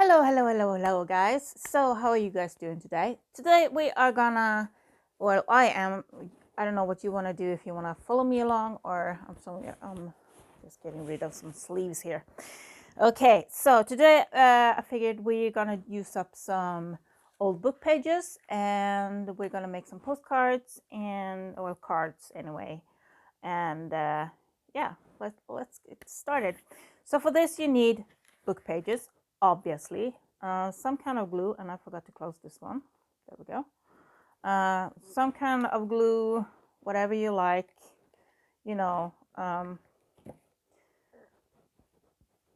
Hello, guys. So, how are you guys doing today? Today, we are gonna, well, I don't know what you want to do, if you want to follow me along, or I'm just getting rid of some sleeves here. Okay, so today, I figured we're gonna use up some old book pages, and we're gonna make some postcards or cards anyway. And yeah, let's get started. So for this, you need book pages, obviously, some kind of glue, and I forgot to close this one. There we go. Some kind of glue, whatever you like, you know.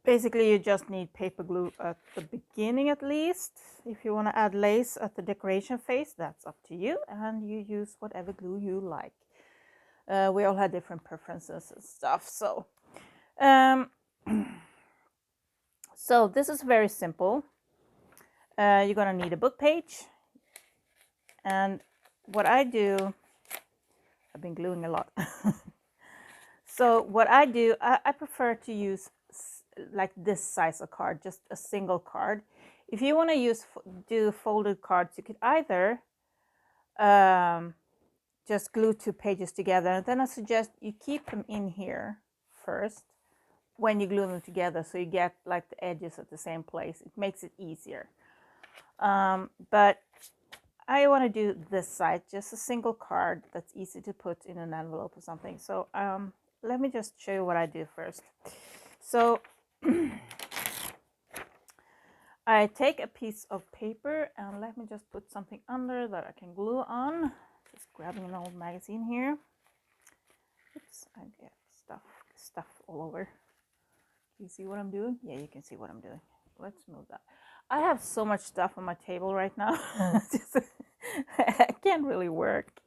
Basically, you just need paper glue at the beginning at least. If you want to add lace at the decoration phase, that's up to you, and you use whatever glue you like. We all had different preferences and stuff, so so this is very simple. You're gonna need a book page, and what I do, I've been gluing a lot. So what I do, I prefer to use like this size of card, just a single card. If you want to do folded cards, you could either just glue 2 pages together, and then I suggest you keep them in here first when you glue them together, so you get like the edges at the same place. It makes it easier. But I want to do this side, just a single card that's easy to put in an envelope or something. So let me just show you what I do first. So I take a piece of paper, and let me just put something under that I can glue on. Just grabbing an old magazine here. Oops, I get stuff all over. You see what I'm doing? Yeah, you can see what I'm doing. Let's move that. I have so much stuff on my table right now. I can't really work.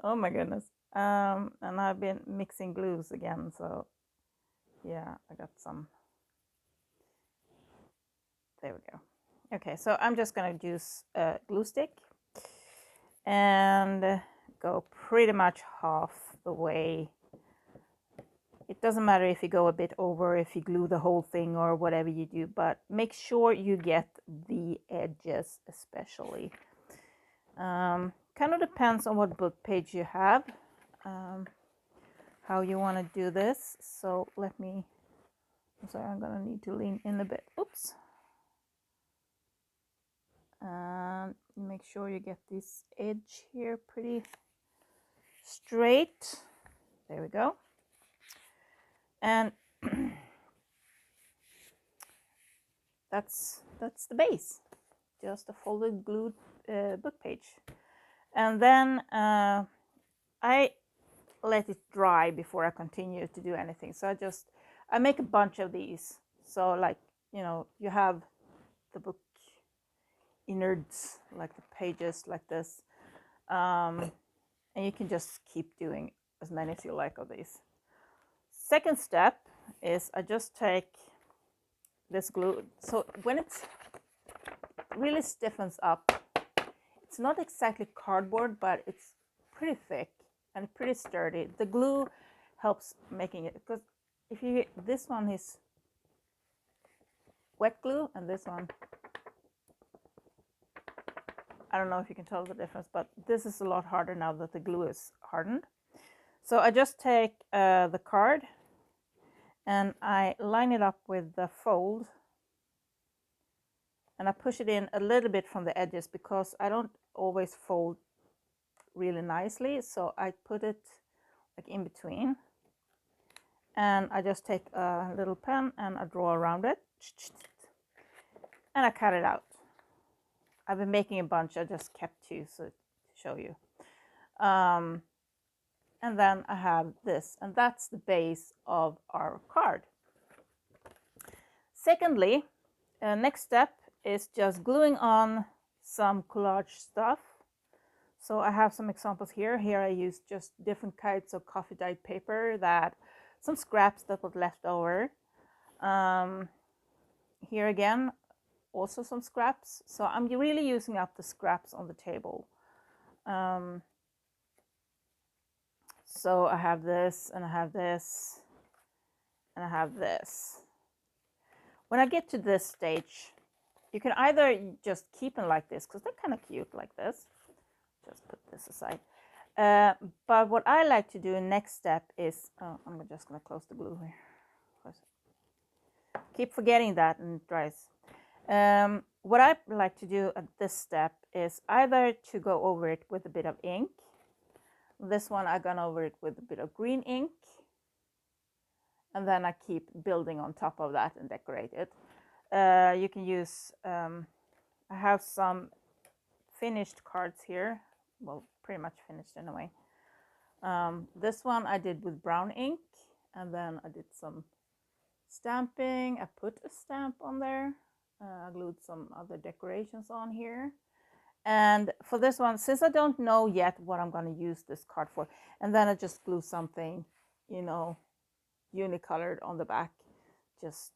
Oh my goodness. And I've been mixing glues again, so yeah, I got some. There we go. Okay, so I'm just gonna use a glue stick and go pretty much half the way. It doesn't matter if you go a bit over, if you glue the whole thing or whatever you do, but make sure you get the edges especially. Kind of depends on what book page you have, how you want to do this. So I'm sorry, I'm gonna need to lean in a bit. Oops. And make sure you get this edge here pretty straight. There we go. And that's the base, just a folded glued book page. And then I let it dry before I continue to do anything. So I make a bunch of these. So like, you have the book innards, like the pages like this. And you can just keep doing as many as you like of these. Second step is I just take this glue. So when it really stiffens up, it's not exactly cardboard, but it's pretty thick and pretty sturdy. The glue helps making it, because this one is wet glue and this one, I don't know if you can tell the difference, but this is a lot harder now that the glue is hardened. So I just take the card and I line it up with the fold, and I push it in a little bit from the edges because I don't always fold really nicely, so I put it like in between, and I just take a little pen and I draw around it and I cut it out. I've been making a bunch, I just kept 2 so to show you. And then I have this, and that's the base of our card. Secondly, next step is just gluing on some collage stuff. So I have some examples here. Here I use just different kinds of coffee dyed paper, some scraps that were left over. Here again, also some scraps. So I'm really using up the scraps on the table. So I have this, and I have this, and I have this. When I get to this stage, You can either just keep them like this, because they're kind of cute like this. Just put this aside. But what I like to do next step is, I'm just going to close the glue here. Keep forgetting that and it dries. What I like to do at this step is either to go over it with a bit of ink. This one I've gone over it with a bit of green ink. And then I keep building on top of that and decorate it. You can use, I have some finished cards here. Well, pretty much finished anyway. This one I did with brown ink. And then I did some stamping. I put a stamp on there. I glued some other decorations on here. And for this one, since I don't know yet what I'm going to use this card for, and then I just glue something, you know, unicolored on the back. Just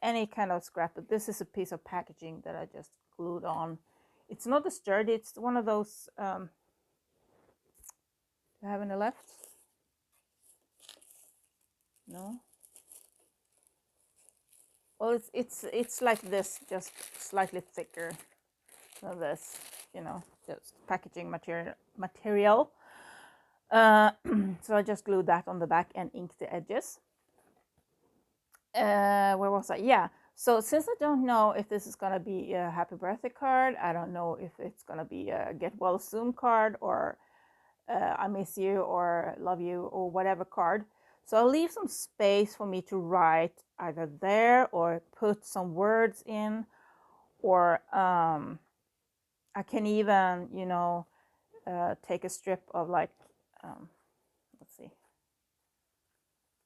any kind of scrap. But this is a piece of packaging that I just glued on. It's not a sturdy, it's one of those, do you have any left? No? Well, it's like this, just slightly thicker than this, you know, just packaging material. So I just glued that on the back and inked the edges. Where was I? Yeah. So since I don't know if this is gonna be a happy birthday card, I don't know if it's gonna be a get well soon card or I miss you or love you or whatever card. So I'll leave some space for me to write either there or put some words in, or I can even, you know, take a strip of like, let's see,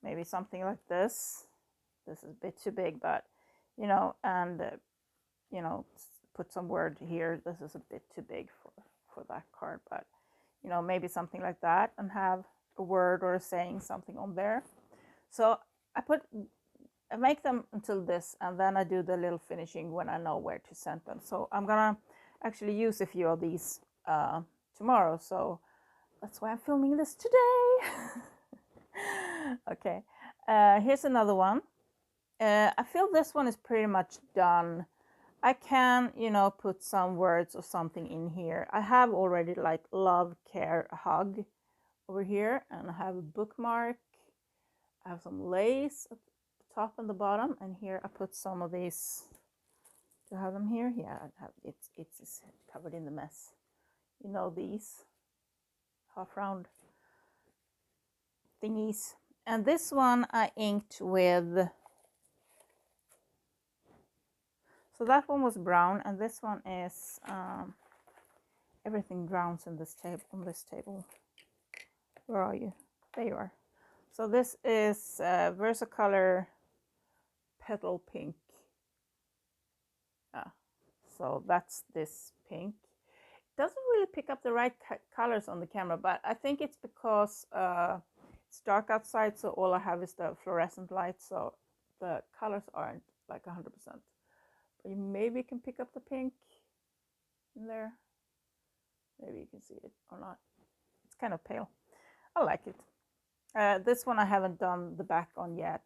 maybe something like this. This is a bit too big, but, you know, and, you know, put some word here. This is a bit too big for that card, but, you know, maybe something like that and have a word or a saying something on there. So I make them until this, and then I do the little finishing when I know where to send them. So I'm gonna actually use a few of these tomorrow. So that's why I'm filming this today. Okay, here's another one. I feel this one is pretty much done. I can, you know, put some words or something in here. I have already like love, care, hug over here, and I have a bookmark. I have some lace at the top and the bottom, and here I put some of these. Do I have them here? Yeah, I have. It's covered in the mess. You know, these half round thingies. And this one I inked with, so that one was brown, and this one is everything drowns in this table, on this table. Where are you? There you are. So this is Versacolor Petal Pink. So that's this pink. It doesn't really pick up the right colors on the camera, but I think it's because it's dark outside, so all I have is the fluorescent light, so the colors aren't like 100%. But you maybe can pick up the pink in there. Maybe you can see it or not. It's kind of pale. I like it. This one I haven't done the back on yet.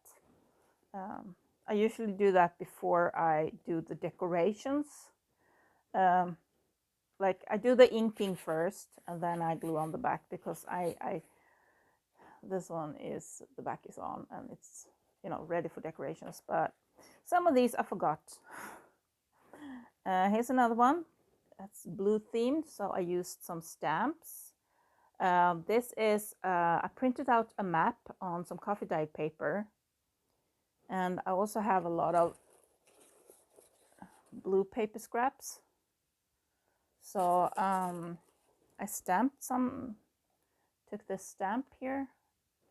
I usually do that before I do the decorations. Like I do the inking first, and then I glue on the back, because this one is, the back is on and it's, you know, ready for decorations. But some of these I forgot. Here's another one that's blue themed, so I used some stamps. This is, I printed out a map on some coffee dyed paper, and I also have a lot of blue paper scraps. So I stamped some, took this stamp here.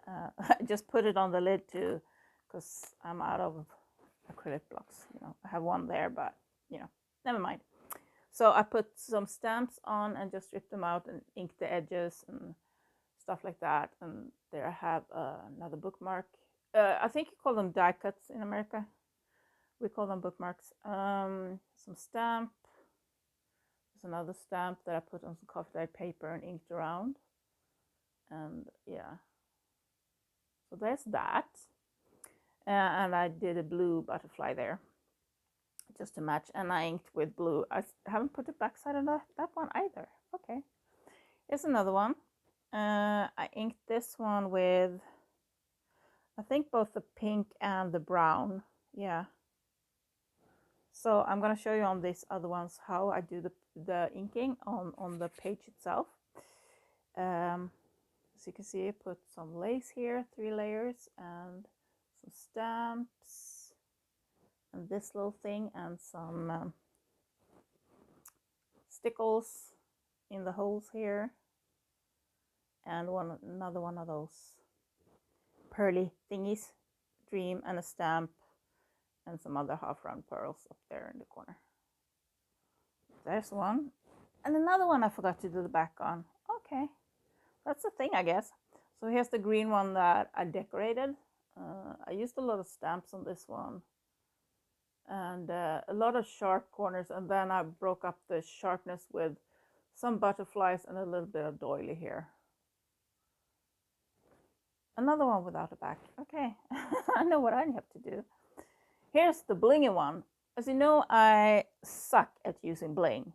I just put it on the lid too, because I'm out of acrylic blocks. You know, I have one there, but, you know, never mind. So I put some stamps on and just stripped them out and inked the edges and stuff like that. And there I have another bookmark. I think you call them die cuts in America. We call them bookmarks. Some stamp. There's another stamp that I put on some coffee dyed paper and inked around. And yeah, so there's that. And I did a blue butterfly there just to match, and I inked with blue. I haven't put the backside on that one either. Okay, here's another one. I inked this one with, I think, both the pink and the brown. Yeah. So I'm going to show you on these other ones how I do the inking on the page itself. As you can see, I put some lace here, 3 layers, and some stamps, and this little thing, and some stickles in the holes here, and another one of those pearly thingies, dream, and a stamp, and some other half round pearls up there in the corner. There's one, and another one I forgot to do the back on. Okay, that's the thing, I guess. So here's the green one that I decorated. I used a lot of stamps on this one, and a lot of sharp corners, and then I broke up the sharpness with some butterflies and a little bit of doily here. Another one without a back. Okay, I know what I have to do. Here's the blingy one. As you know, I suck at using bling,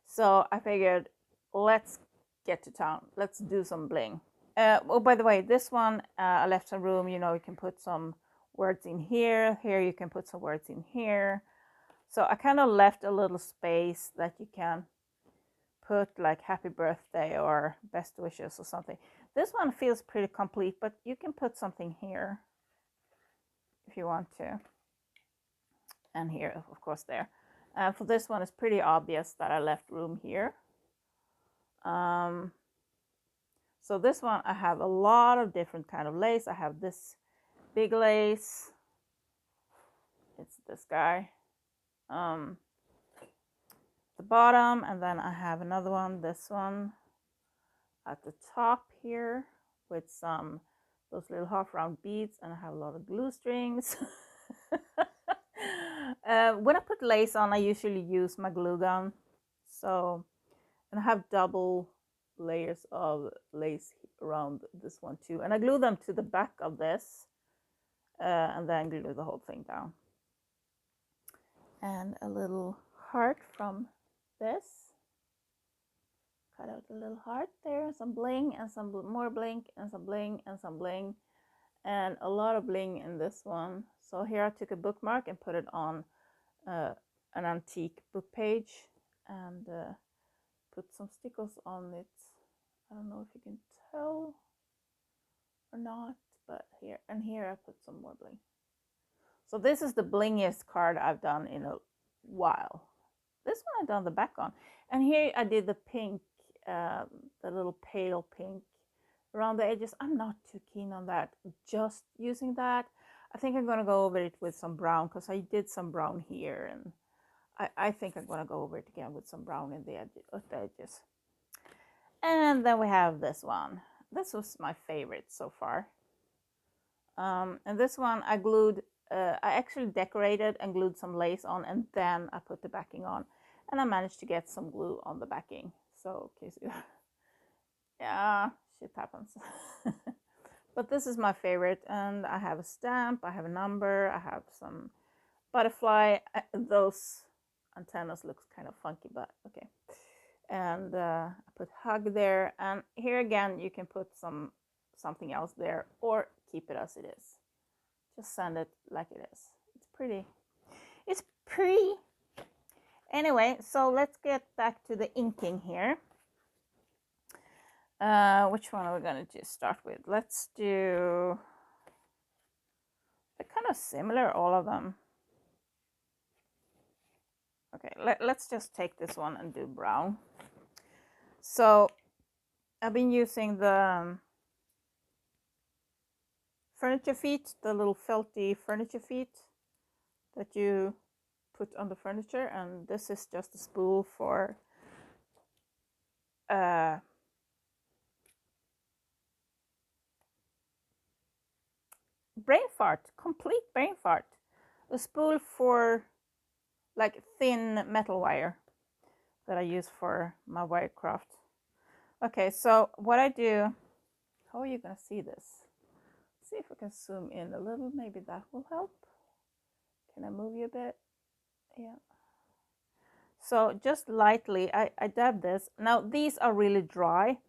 so I figured, let's get to town. Let's do some bling. Oh, by the way, this one, I left some room. You know, you can put some words in here. Here you can put some words in here. So I kind of left a little space that you can put like happy birthday or best wishes or something. This one feels pretty complete, but you can put something here if you want to. And here, of course, there. For this one, it's pretty obvious that I left room here. So this one, I have a lot of different kind of lace. I have this big lace. It's this guy. The bottom, and then I have another one, this one, at the top here with some those little half round beads, and I have a lot of glue strings. When I put lace on, I usually use my glue gun. So, and I have double layers of lace around this one too, and I glue them to the back of this, and then glue the whole thing down. And a little heart from this. Cut out a little heart there, some bling, and some more bling, and some bling, and some bling, and a lot of bling in this one. So here I took a bookmark and put it on an antique book page, and put some stickers on it. I don't know if you can tell or not, but here, and here I put some more bling. So this is the blingiest card I've done in a while. This one I've done the back on, and here I did the pink, the little pale pink around the edges. I'm not too keen on that, just using that. I think I'm gonna go over it with some brown, because I did some brown here, and I think I'm gonna go over it again with some brown in the edges. And then we have this one. This was my favorite so far. And this one I glued, I actually decorated and glued some lace on, and then I put the backing on, and I managed to get some glue on the backing. So, yeah, shit happens. But this is my favorite, and I have a stamp, I have a number, I have some butterfly. Those antennas looks kind of funky, but okay. And I put hug there, and here again you can put something else there, or keep it as it is. Just send it like it is. It's pretty. It's pretty. Anyway, so let's get back to the inking here. Which one are we going to start with? Let's do... They're kind of similar, all of them. Okay, let's just take this one and do brown. So I've been using the furniture feet, the little felty furniture feet that you put on the furniture, and this is just a spool for brain fart, complete brain fart. A spool for like thin metal wire that I use for my wirecraft. Okay, so what I do, how are you gonna see this? Let's see if we can zoom in a little, maybe that will help. Can I move you a bit? Yeah. So just lightly, I dab this. Now these are really dry.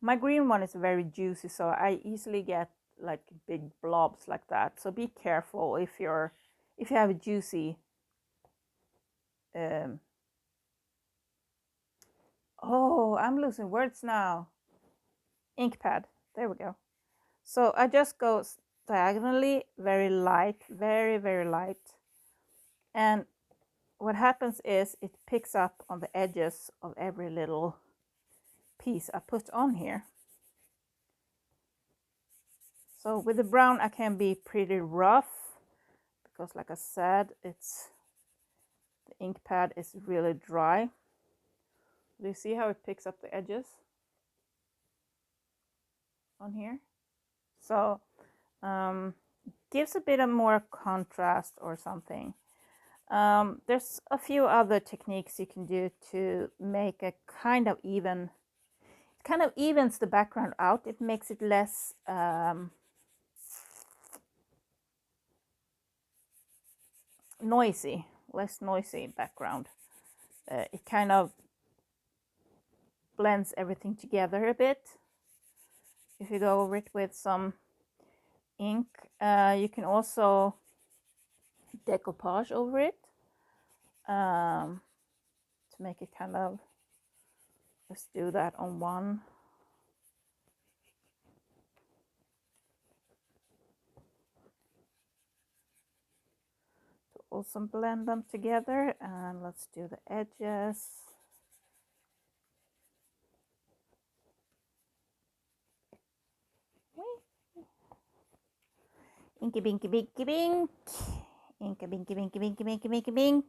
My green one is very juicy, so I easily get like big blobs like that. So be careful if you have a juicy. Oh, I'm losing words now. Ink pad. There we go. So I just go diagonally, very light, very, very light. And what happens is it picks up on the edges of every little piece I put on here. So with the brown, I can be pretty rough because, like I said, the ink pad is really dry. Do you see how it picks up the edges on here? So gives a bit of more contrast or something. There's a few other techniques you can do to make a kind of evens the background out. It makes it less less noisy background. It kind of blends everything together a bit. If you go over it with some ink, you can also decoupage over it to make it kind of, let's do that on one. To also blend them together, and let's do the edges. Inky binky binky bink. Inky binky binky binky binky binky bink.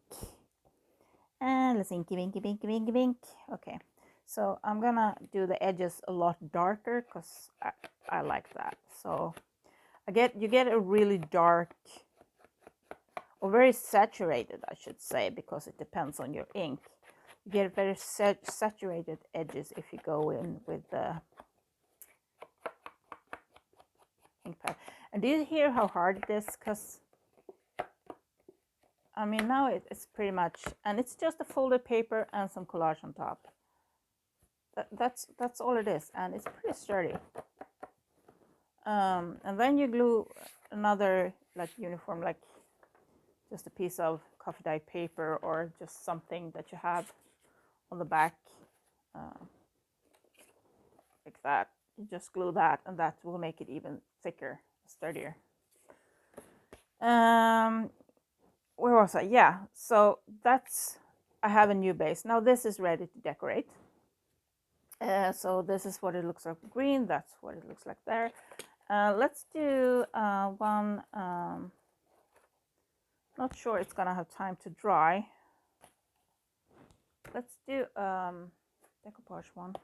And let's inky binky binky binky bink. Okay, so I'm gonna do the edges a lot darker because I like that. So you get a really dark, or very saturated, I should say, because it depends on your ink. You get very saturated edges if you go in with the ink pad. And do you hear how hard it is? Because I mean, now it's pretty much, and it's just a folded paper and some collage on top. That's all it is, and it's pretty sturdy. And then you glue another like uniform, like just a piece of coffee dye paper or just something that you have on the back, like that. You just glue that, and that will make it even thicker, sturdier. Where was I? Yeah, so I have a new base. Now this is ready to decorate. So this is what it looks like green. That's what it looks like there. Let's do one. Not sure it's gonna have time to dry. Let's do decoupage one.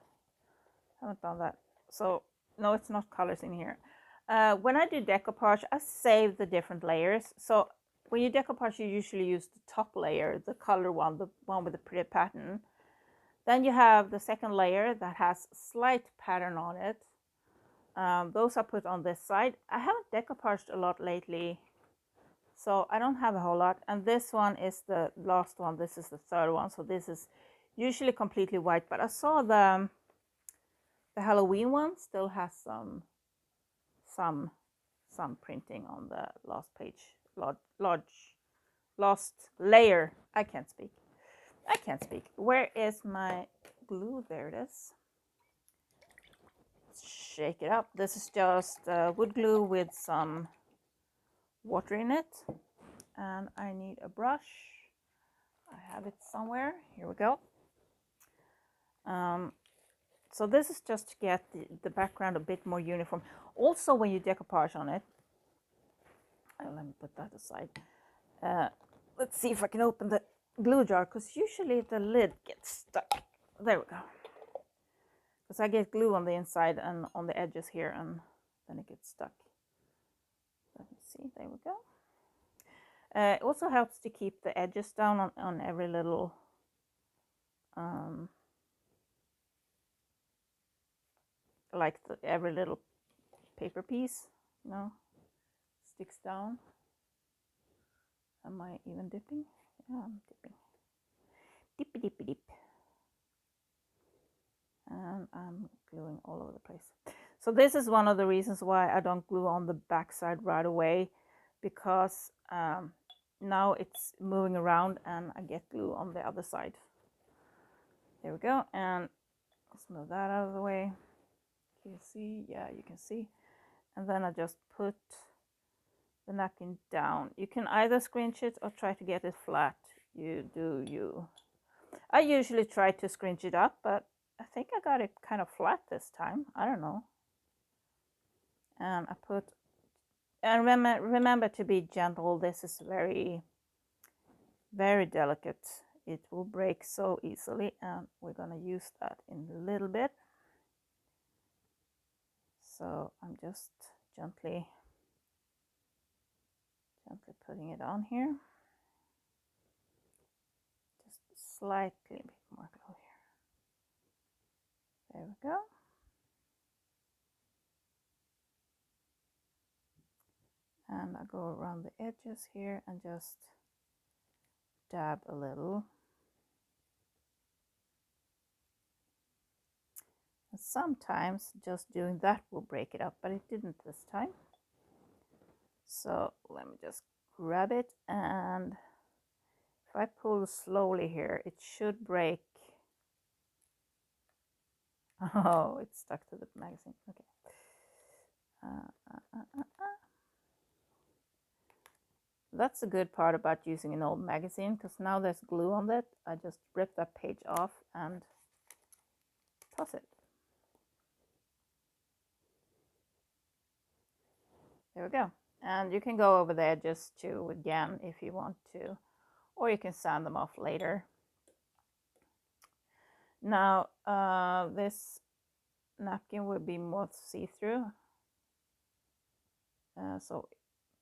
Haven't done that. So no, it's not colors in here. When I do decoupage, I save the different layers. So when you decoupage, you usually use the top layer, the color one, the one with the pretty pattern. Then you have the second layer that has slight pattern on it. Those are put on this side. I haven't decoupaged a lot lately, so I don't have a whole lot. And this one is the last one. This is the third one. So this is usually completely white, but I saw the Halloween one still has some printing on the last page, last layer. I can't speak. Where is my glue? There it is. Shake it up. This is just wood glue with some water in it, and I need a brush. I have it somewhere. Here we go. So this is just to get the background a bit more uniform. Also, when you decoupage on it, let me put that aside. Let's see if I can open the glue jar, because usually the lid gets stuck. There we go. Because I get glue on the inside and on the edges here, and then it gets stuck. Let me see. There we go. It also helps to keep the edges down on every little like every little paper piece, sticks down. Am I even dipping? Dipping. Dippy dippy dip. And I'm gluing all over the place. So this is one of the reasons why I don't glue on the back side right away, because now it's moving around and I get glue on the other side. There we go, and let's move that out of the way. Can you see? Yeah, you can see. And then I just put the napkin down. You can either scrunch it or try to get it flat. You do you. I usually try to scrunch it up, but I think I got it kind of flat this time. I don't know. And I put, and remember to be gentle. This is very, very delicate. It will break so easily, and we're gonna use that in a little bit. So I'm just gently putting it on here. Just slightly bit more glue here. There we go. And I go around the edges here and just dab a little. And sometimes just doing that will break it up, but it didn't this time. So let me just grab it, and if I pull slowly here, it should break. Oh, it's stuck to the magazine. Okay. That's the good part about using an old magazine, because now there's glue on it. I just rip that page off and toss it. There we go. And you can go over the edges too again if you want to, or you can sand them off later. Now this napkin will be more see-through,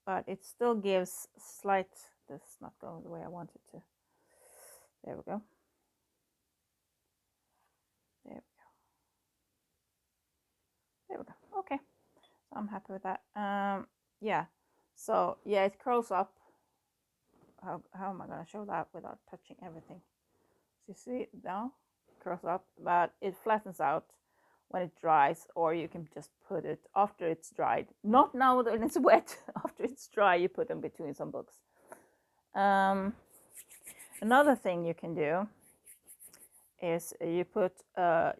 but it still gives slight, this is not going the way I want it to. There we go. There we go. There we go. Okay, so I'm happy with that. Yeah, so yeah, it curls up. How am I going to show that without touching everything? So you see now, it curls up, but it flattens out when it dries, or you can just put it after it's dried. Not now when it's wet. After it's dry, you put them between some books. Another thing you can do is you put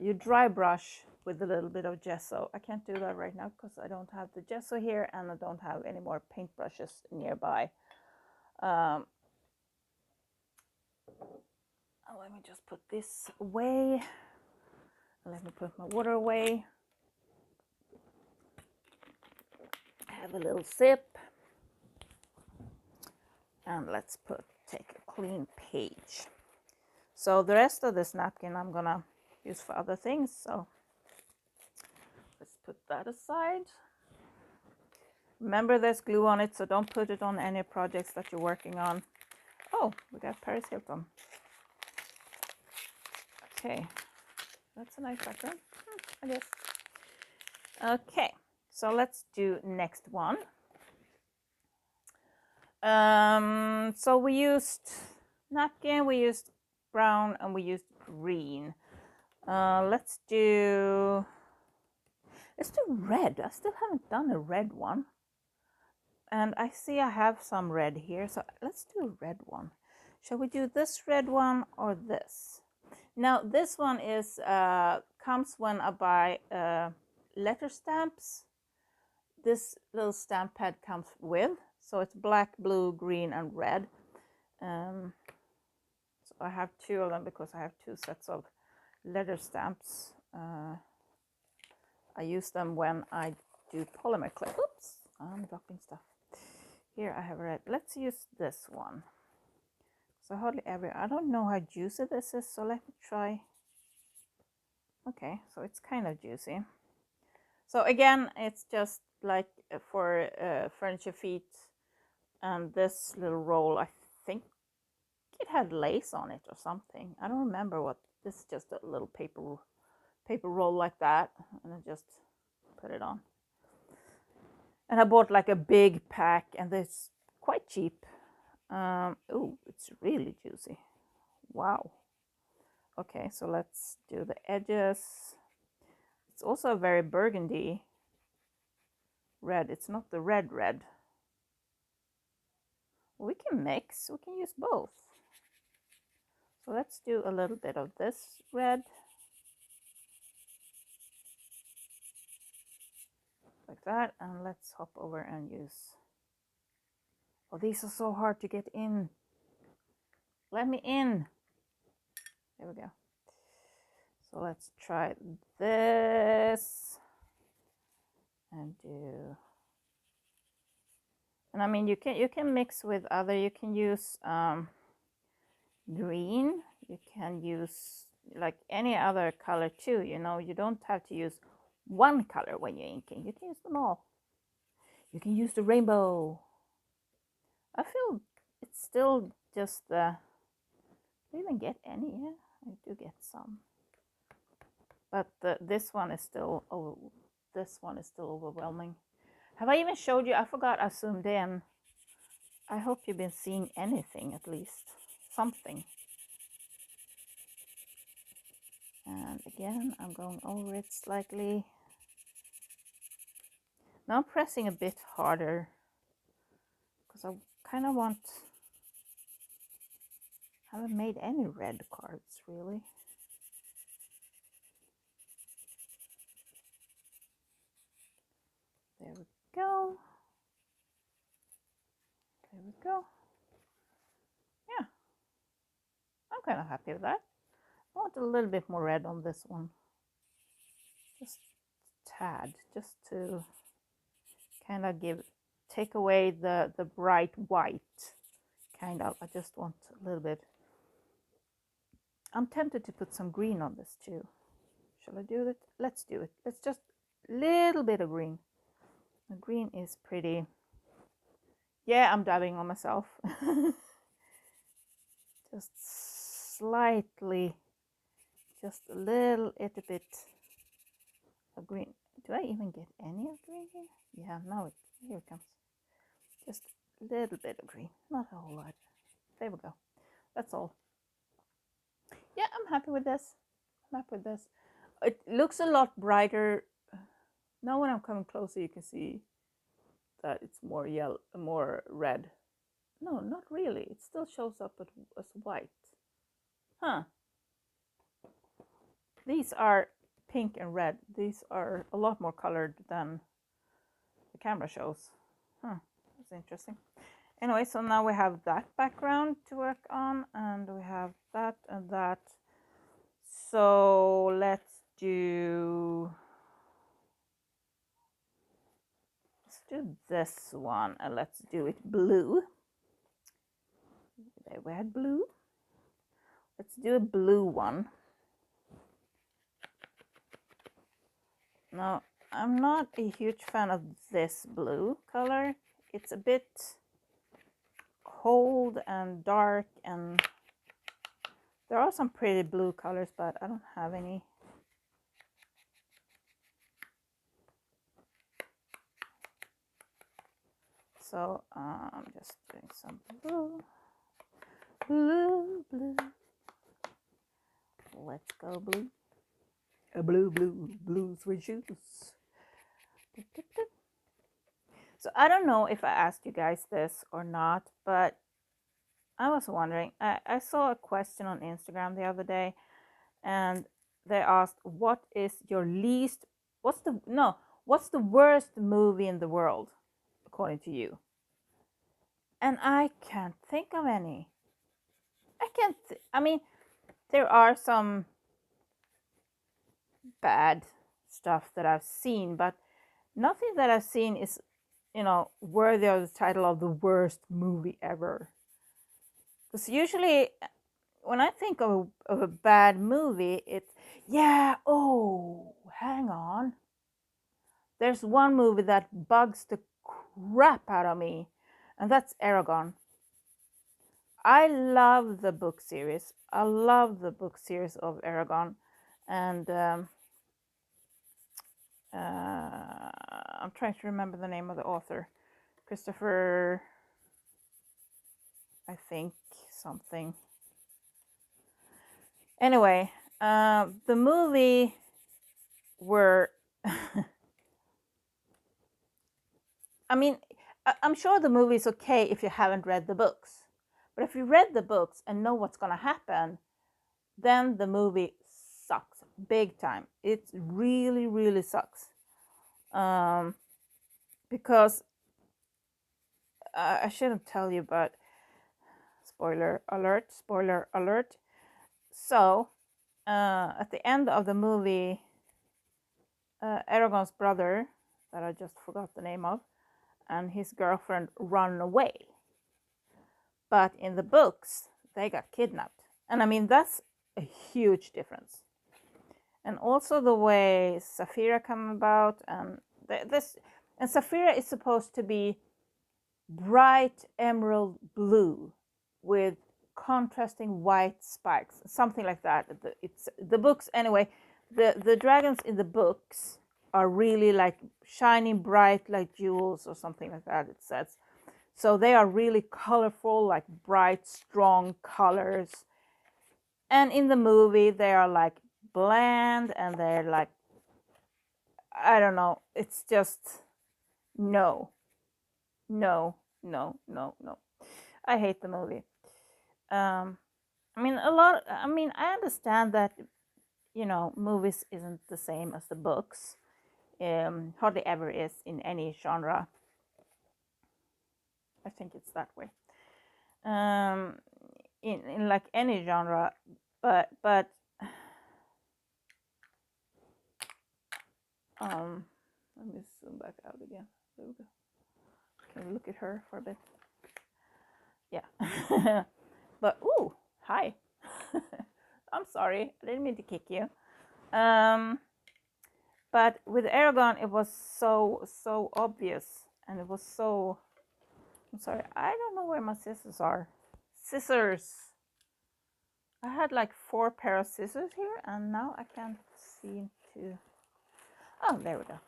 you dry brush with a little bit of gesso. I can't do that right now because I don't have the gesso here, and I don't have any more paintbrushes nearby. Let me just put this away. Let me put my water away. Have a little sip. And let's take a clean page. So the rest of this napkin I'm gonna use for other things. So let's put that aside. Remember there's glue on it, so don't put it on any projects that you're working on. Oh, we got Paris Hilton. Okay, that's a nice pattern, I guess. Okay, so let's do next one. So we used napkin, we used brown, and we used green. Let's do red. I still haven't done a red one. And I see I have some red here, so let's do a red one. Shall we do this red one or this? Now this one is comes when I buy letter stamps. This little stamp pad comes with, so it's black, blue, green, and red. So I have two of them because I have two sets of letter stamps. I use them when I do polymer clay. Oops, I'm dropping stuff. Here I have red. Let's use this one. So hardly ever, I don't know how juicy this is, so let me try. Okay, so it's kind of juicy. So again, it's just like for furniture feet, and this little roll, I think it had lace on it or something. I don't remember what. This is just a little paper roll like that, and I just put it on. And I bought like a big pack, and it's quite cheap. Oh, it's really juicy. Wow. Okay, so let's do the edges. It's also a very burgundy red. It's not the red red. We can mix, we can use both. So let's do a little bit of this red. Like that, and let's hop over and use... Oh, these are so hard to get in. Let me in. There we go. So let's try this and do... And I mean, you can mix with other. You can use green. You can use like any other color too. You know, you don't have to use one color when you're inking. You can use them all. You can use the rainbow. I feel it's still just the... Do you even get any? Yeah, I do get some. But this one is still... Oh, this one is still overwhelming. Have I even showed you? I forgot I zoomed in. I hope you've been seeing anything, at least something. And again, I'm going over it slightly. Now I'm pressing a bit harder because I kind of want... I haven't made any red cards really. There we go. There we go. Yeah, I'm kind of happy with that. I want a little bit more red on this one. Just a tad, just to kind of take away the bright white. Kind of, I just want a little bit. I'm tempted to put some green on this too. Shall I do it? Let's do it. Let's just a little bit of green. The green is pretty... Yeah, I'm dabbing on myself. Just slightly, just a little itty bit of green. Do I even get any of green here? Yeah, now here it comes. Just a little bit of green, not a whole lot. There we go. That's all. Yeah, I'm happy with this. I'm happy with this. It looks a lot brighter. Now when I'm coming closer, you can see that it's more yellow, more red. No, not really. It still shows up as white. Huh. These are pink and red. These are a lot more colored than the camera shows. Huh. That's interesting. Anyway, so now we have that background to work on, and we have that and that. So let's do this one, and let's do it blue. There we had blue. Let's do a blue one. Now, I'm not a huge fan of this blue color. It's a bit cold and dark, and there are some pretty blue colors, but I don't have any. So I'm just doing some blue. Blue, blue. Let's go blue. A blue, blue, blue sweet shoes. So I don't know if I asked you guys this or not, but I was wondering. I saw a question on Instagram the other day, and they asked, "What is your least? What's the worst movie in the world, according to you?" And I can't think of any. I can't. I mean, there are some bad stuff that I've seen, but nothing that I've seen is, worthy of the title of the worst movie ever. Because usually, when I think of a bad movie, it's, yeah, oh, hang on. There's one movie that bugs the crap out of me, and that's Aragon. I love the book series. I love the book series of Aragon, and I'm trying to remember the name of the author. Christopher I think something. Anyway, the movie were I mean, I'm sure the movie is okay if you haven't read the books. But if you read the books and know what's going to happen, then the movie sucks big time. It really, really sucks. Because I shouldn't tell you, but spoiler alert, spoiler alert. So, at the end of the movie, Aragorn's brother, that I just forgot the name of, and his girlfriend run away. But in the books, they got kidnapped. And I mean, that's a huge difference. And also the way Saphira come about, and this, and Saphira is supposed to be bright emerald blue with contrasting white spikes, something like that. It's the books anyway. The dragons in the books are really like shining bright like jewels or something like that, it says. So they are really colorful, like bright, strong colors. And in the movie, they are like bland and they're like, I don't know. It's just no, no, no, no, no. I hate the movie. I mean, I understand that, movies isn't the same as the books. Hardly ever is in any genre. I think it's that way. In like any genre, but let me zoom back out again. There we go. Can we look at her for a bit? Yeah. But ooh, hi. I'm sorry, I didn't mean to kick you. But with Aragorn, it was so obvious, and it was so. I'm sorry, I don't know where my scissors are. Scissors. I had like 4 pair of scissors here, and now I can't seem to. Oh, there we go.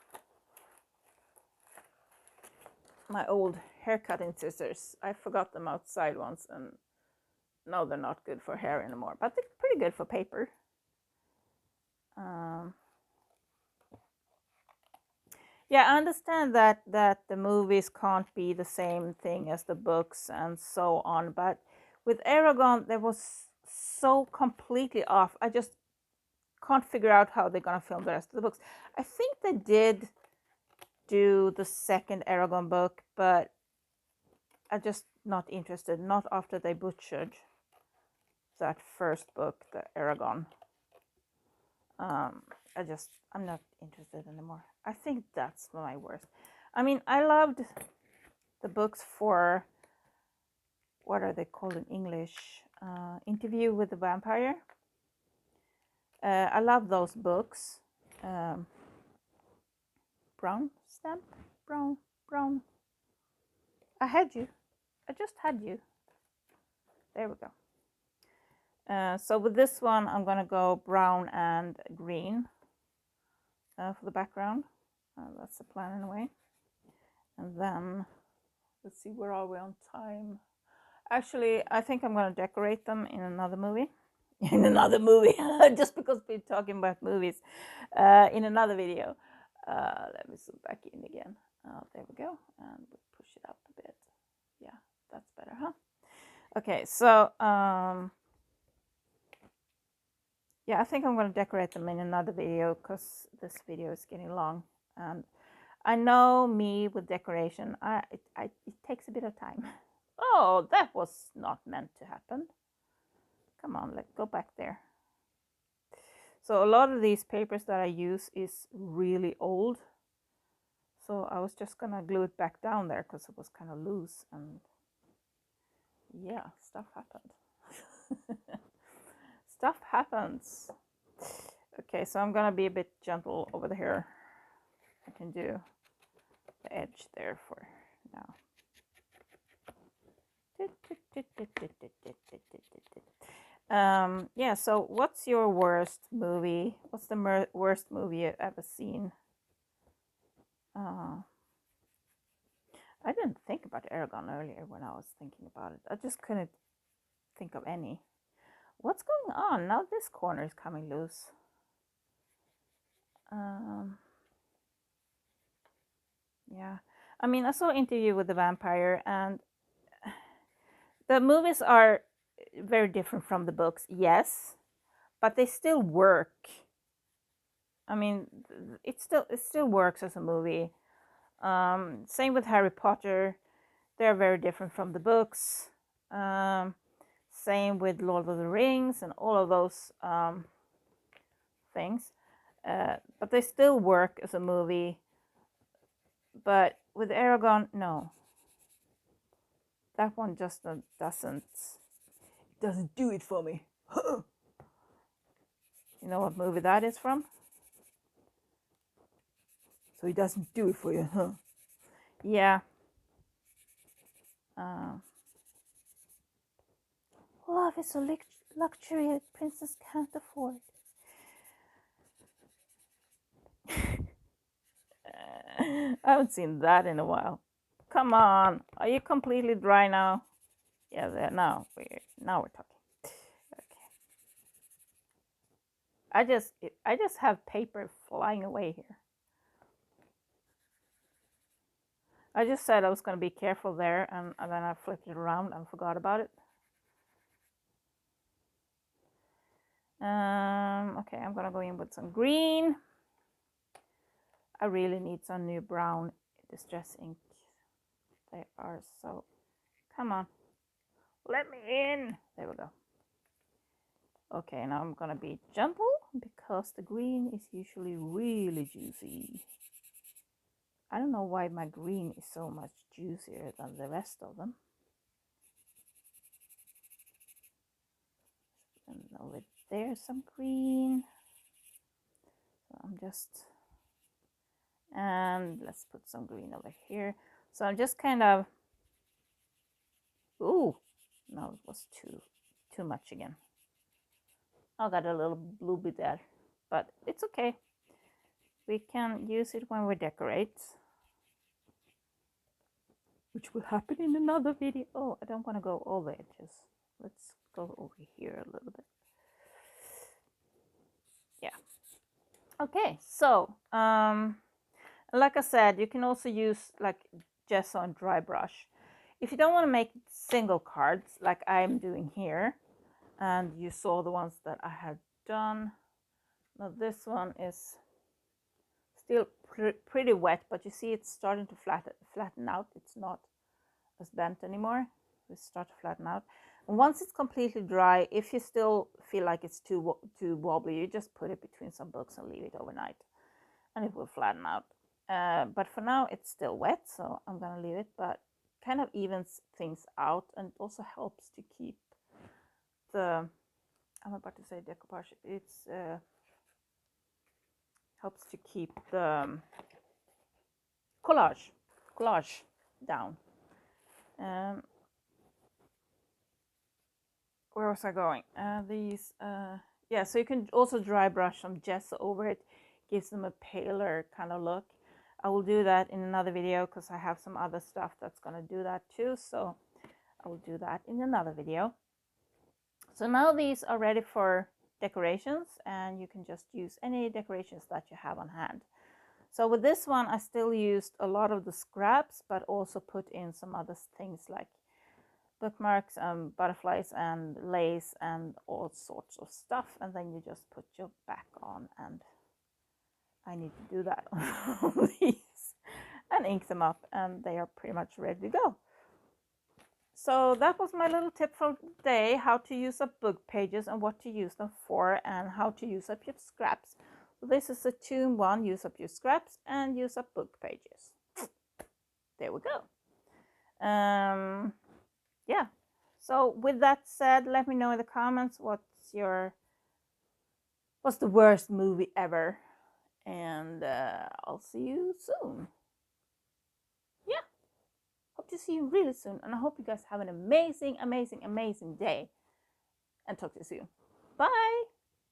My old haircutting scissors. I forgot them outside once, and no, they're not good for hair anymore, but they're pretty good for paper. Yeah, I understand that the movies can't be the same thing as the books and so on, but with Aragorn, there was so completely off. I just can't figure out how they're gonna film the rest of the books. I think they did do the second Aragorn book, but I'm just not interested. Not after they butchered that first book, the Aragorn. I'm not interested anymore. I think that's my worst. I mean, I loved the books for, what are they called in English? Interview with the Vampire. I love those books. Brown stamp? Brown. I had you. I just had you. There we go. So with this one, I'm gonna go brown and green for the background. That's the plan anyway. And then, let's see, where are we on time? Actually, I think I'm gonna decorate them in another movie. In another movie, just because we're talking about movies. In another video. Let me zoom back in again. There we go, and we'll push it up a bit. Yeah, that's better, huh? Okay, so yeah, I think I'm going to decorate them in another video because this video is getting long, and I know me with decoration. It takes a bit of time. Oh, that was not meant to happen. Come on, let's go back there. So a lot of these papers that I use is really old. So I was just gonna glue it back down there because it was kind of loose, and yeah, stuff happened. Stuff happens. Okay, so I'm gonna be a bit gentle over here. I can do the edge there for now. Yeah, so what's your worst movie? What's the worst movie you've ever seen? I didn't think about Aragon earlier when I was thinking about it. I just couldn't think of any. What's going on? Now this corner is coming loose. Yeah. I mean, I saw Interview with the Vampire, and the movies are very different from the books, yes, but they still work. I mean, it still works as a movie. Same with Harry Potter. They're very different from the books. Same with Lord of the Rings and all of those things. But they still work as a movie. But with Aragon, no. That one just doesn't do it for me. You know what movie that is from? So he doesn't do it for you, huh? Yeah. Love is a luxury a princess can't afford. I haven't seen that in a while. Come on, are you completely dry now? Yeah, now we're talking. Okay. I just have paper flying away here. I just said I was going to be careful there, and then I flipped it around and forgot about it. Okay, I'm gonna go in with some green. I really need some new brown distress ink. They are so... Come on. Let me in. There we go. Okay, now I'm gonna be gentle because the green is usually really juicy. I don't know why my green is so much juicier than the rest of them. And over there's some green. So I'm just... And let's put some green over here. So I'm just kind of... Ooh, no, it was too much again. I got a little blue bit there, but it's okay. We can use it when we decorate, which will happen in another video. Oh, I don't want to go all the edges. Let's go over here a little bit. Yeah. Okay, so like I said, you can also use like gesso and dry brush. If you don't want to make single cards like I'm doing here, and you saw the ones that I had done. Now this one is still pretty wet, but you see it's starting to flatten out. It's not as bent anymore. It start to flatten out. And once it's completely dry, if you still feel like it's too wobbly, you just put it between some books and leave it overnight, and it will flatten out. But for now, it's still wet, so I'm gonna leave it. But kind of evens things out, and it also helps to keep the... I'm about to say decoupage. It's helps to keep the collage down. Where was I going? Yeah, so you can also dry brush some gesso over it, gives them a paler kind of look. I will do that in another video because I have some other stuff that's going to do that too, so I will do that in another video. So now these are ready for decorations, and you can just use any decorations that you have on hand. So with this one, I still used a lot of the scraps, but also put in some other things like bookmarks, butterflies and lace and all sorts of stuff, and then you just put your back on, and I need to do that on these and ink them up, and they are pretty much ready to go. So that was my little tip for today, how to use up book pages and what to use them for, and how to use up your scraps. So this is a 2-in-1, use up your scraps and use up book pages. There we go. Yeah, so with that said, let me know in the comments what's the worst movie ever, and I'll see you soon. Yeah, hope to see you really soon, and I hope you guys have an amazing day, and talk to you soon. Bye.